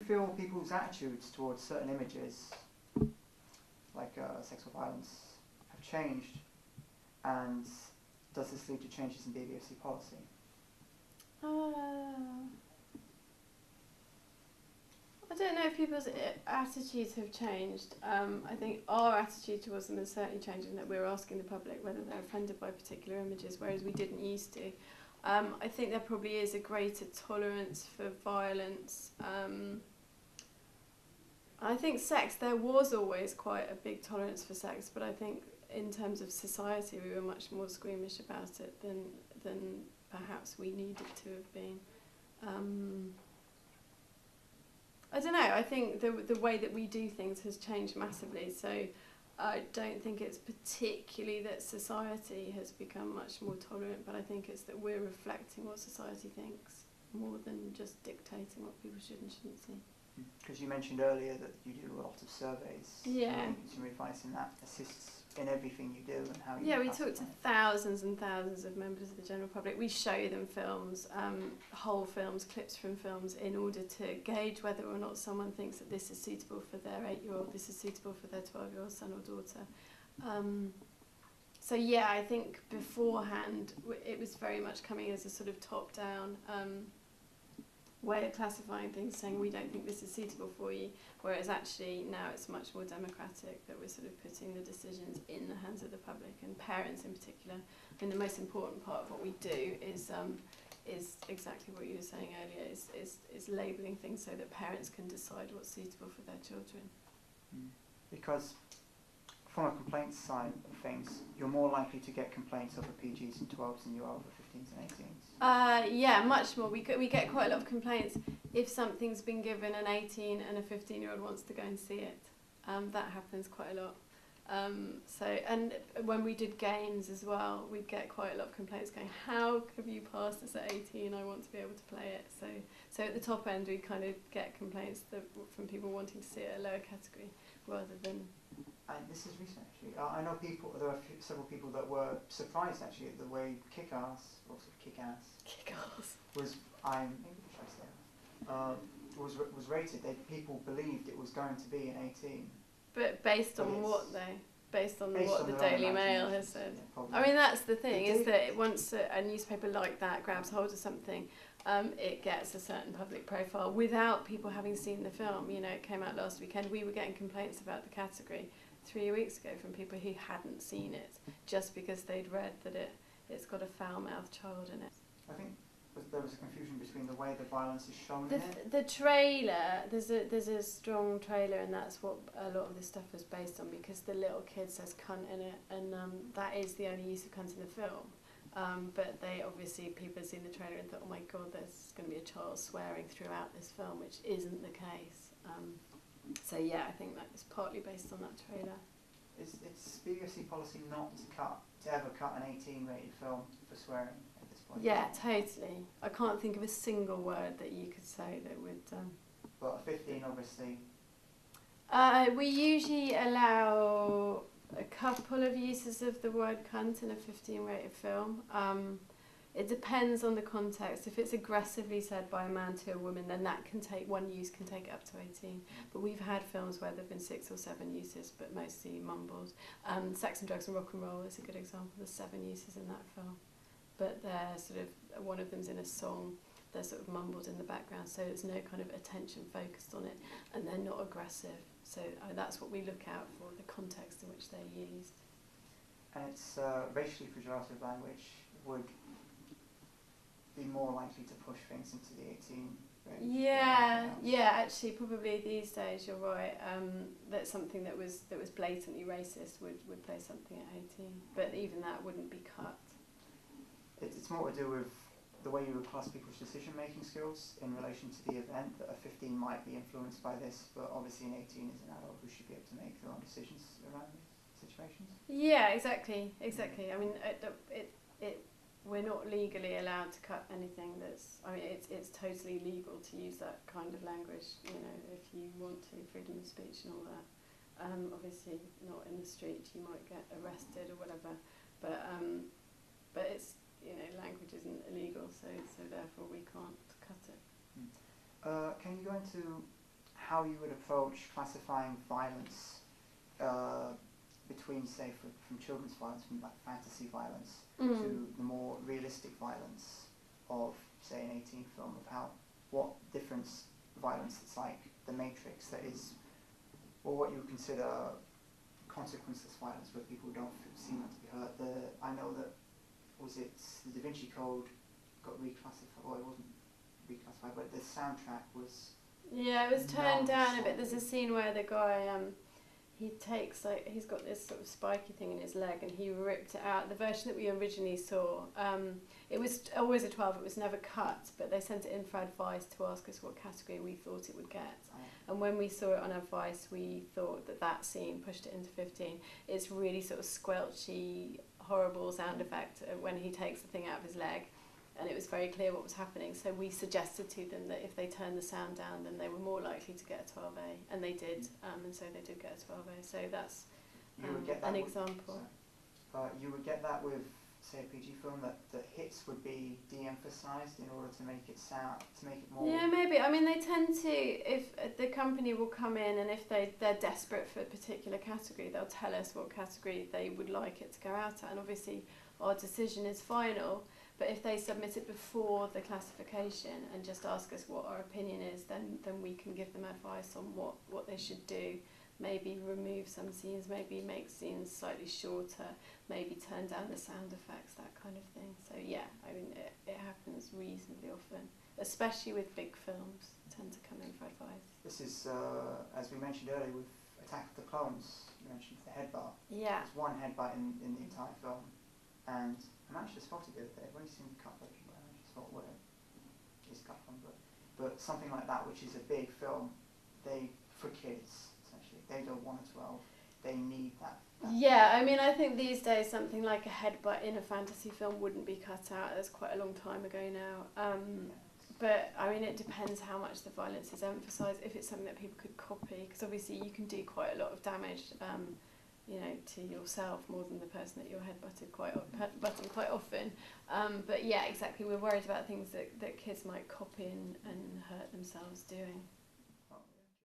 feel people's attitudes towards certain images, like sexual violence, have changed? And does this lead to changes in BBFC policy? I don't know if people's attitudes have changed. I think our attitude towards them is certainly changing, that we're asking the public whether they're offended by particular images, whereas we didn't used to. I think there probably is a greater tolerance for violence. I think sex, there was always quite a big tolerance for sex, but I think in terms of society we were much more squeamish about it than perhaps we needed to have been. I don't know, I think the way that we do things has changed massively, so I don't think it's particularly that society has become much more tolerant, but I think it's that we're reflecting what society thinks more than just dictating what people should and shouldn't see. Because you mentioned earlier that you do a lot of surveys. Yeah. Consumer advice, and that assists in everything you do and how you Yeah, we talk to thousands and thousands of members of the general public. We show them films, whole films, clips from films, in order to gauge whether or not someone thinks that this is suitable for their 8-year-old, this is suitable for their 12-year-old son or daughter. So yeah, I think beforehand it was very much coming as a sort of top-down way of classifying things, saying we don't think this is suitable for you, whereas actually now it's much more democratic, that we're sort of putting the decisions in the hands of the public and parents in particular. I mean, the most important part of what we do is exactly what you were saying earlier, is labelling things so that parents can decide what's suitable for their children. Because from a complaints side of things, you're more likely to get complaints over PGs and 12s than you are over 15s and 18s. Yeah, much more. We get quite a lot of complaints if something's been given an 18 and a 15-year-old wants to go and see it. That happens quite a lot. And when we did games as well, we'd get quite a lot of complaints going, how have you passed this at 18? I want to be able to play it. So at the top end, we kind of get complaints from people wanting to see it at a lower category rather than... And this is recent, actually. I know there are several people that were surprised, actually, at the way Kick-Ass, or sort of Kick-Ass, was rated. People believed it was going to be an 18. But based on what the Daily Mail has said. Yeah, I mean, that's the thing, is that once a newspaper like that grabs hold of something, it gets a certain public profile without people having seen the film. You know, it came out last weekend. We were getting complaints about the category 3 weeks ago from people who hadn't seen it, just because they'd read that it's got a foul-mouthed child in it. I think there was a confusion between the way the violence is shown in it. The trailer, there's a strong trailer, and that's what a lot of this stuff was based on, because the little kid says cunt in it, and that is the only use of cunt in the film. But people have seen the trailer and thought, oh my god, there's going to be a child swearing throughout this film, which isn't the case. So yeah, I think that is partly based on that trailer. It's BBFC policy not to ever cut an 18-rated film for swearing at this point? Yeah, totally. I can't think of a single word that you could say that would... But a 15, obviously... we usually allow a couple of uses of the word cunt in a 15-rated film. It depends on the context. If it's aggressively said by a man to a woman, then one use can take it up to 18. But we've had films where there have been 6 or 7 uses, but mostly mumbled. Sex and Drugs and Rock and Roll is a good example. There's 7 uses in that film. But they're sort of, one of them's in a song, they're sort of mumbled in the background, so there's no kind of attention focused on it, and they're not aggressive. So that's what we look out for, the context in which they're used. And it's racially pejorative language would be more likely to push things into the 18 range. Yeah, actually probably these days you're right. That something that was blatantly racist would play something at 18, but even that wouldn't be cut. It's more to do with the way you would class people's decision-making skills in relation to the event, that a 15 might be influenced by this, but obviously an 18 is an adult who should be able to make their own decisions around these situations. Yeah, exactly. I mean, we're not legally allowed to cut anything it's totally legal to use that kind of language, you know, if you want to, freedom of speech and all that. Obviously not in the street, you might get arrested or whatever, but it's, you know, language isn't illegal, so therefore we can't cut it. Can you go into how you would approach classifying violence between, say, from children's violence, from like fantasy violence, to the more realistic violence of, say, an 18 film, of what difference violence that's like The Matrix, that is, or what you would consider consequenceless violence, where people don't seem to be hurt. I know that, was it the Da Vinci Code got reclassified, well, it wasn't reclassified, but the soundtrack was... Yeah, it was turned down a bit. There's a scene where the guy, he takes, like, he's got this sort of spiky thing in his leg, and he ripped it out. The version that we originally saw, it was always a 12, it was never cut, but they sent it in for advice to ask us what category we thought it would get. And when we saw it on advice, we thought that scene pushed it into 15. It's really sort of squelchy, horrible sound effect when he takes the thing out of his leg, and it was very clear what was happening. So we suggested to them that if they turned the sound down, then they were more likely to get a 12A, and they did, and so they did get a 12A. So that's an example. You would get that with, say, a PG film, that the hits would be de-emphasised in order to make it more... Yeah, maybe. I mean, they tend to, if the company will come in, and if they're desperate for a particular category, they'll tell us what category they would like it to go out at, and obviously our decision is final. But if they submit it before the classification and just ask us what our opinion is, then we can give them advice on what they should do. Maybe remove some scenes, maybe make scenes slightly shorter, maybe turn down the sound effects, that kind of thing. So yeah, I mean, it happens reasonably often, especially with big films, tend to come in for advice. This is, as we mentioned earlier, with Attack of the Clones, you mentioned the headbutt. Yeah. There's one headbutt in the entire film, and I actually spotted it the other day. I've only seen the cut version, but I just thought where it is cut from. But something like that, which is a big film, for kids, essentially, they don't want a 12. They need that. Yeah, I mean, I think these days something like a headbutt in a fantasy film wouldn't be cut out. That's quite a long time ago now. But I mean, it depends how much the violence is emphasised. If it's something that people could copy, because obviously you can do quite a lot of damage, to yourself more than the person that you're headbutting quite often. But yeah, exactly. We're worried about things that kids might copy and hurt themselves doing.